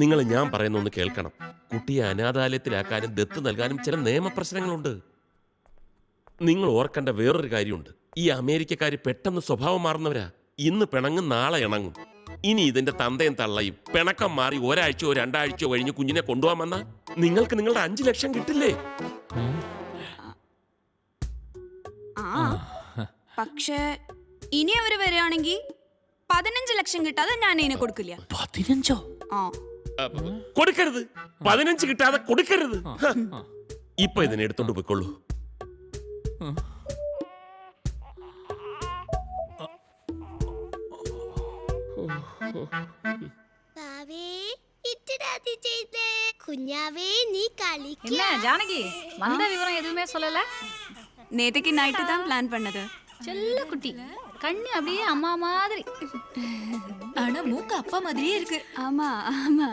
നിങ്ങൾ ഞാൻ പറയുന്ന ഒന്ന് കേൾക്കണം. കുട്ടിയെ അനാഥാലയത്തിലാക്കാനും ദത്ത് നൽകാനും ചില നിയമപ്രശ്നങ്ങളുണ്ട്. നിങ്ങൾ ഓർക്കേണ്ട വേറൊരു കാര്യമുണ്ട്. ഈ അമേരിക്കക്കാർ പെട്ടെന്ന് സ്വഭാവം മാറുന്നവരാ. ഇന്ന് പിണങ്ങും, നാളെ ഇണങ്ങും. ഇനി ഇതിന്റെ തന്തയും തള്ളയും പിണക്കം മാറി ഒരാഴ്ചയോ രണ്ടാഴ്ചയോ കഴിഞ്ഞ് കുഞ്ഞിനെ കൊണ്ടുപോകാൻ വന്നാൽ നിങ്ങൾക്ക് നിങ്ങളുടെ 5 ലക്ഷം കിട്ടില്ലേ? പക്ഷേ ഇനി അവര് വരികയാണെങ്കിൽ 15 ലക്ഷം കിട്ടാതെ ഞാൻ ഇതിനെ കൊടുക്കില്ല. 15? കൊടുക്കരുത്. 15 കിട്ടാതെ കൊടുക്കരുത്. ഇപ്പൊ ഇതിനെ എടുത്തോണ്ട് പോയിക്കൊള്ളൂ. குஞ்சாவே நீ களிக்க. என்ன ஜானகி வந்த விவரம் எதுவுமே சொல்லல? நேற்றுக்கு நைட்டு தான் பிளான் பண்ணது. செல்ல குட்டி கண்ணு அப்படியே அம்மா மாதிரி. ஆனா மூக்கு அப்பா மாதிரியே இருக்கு. ஆமா ஆமா.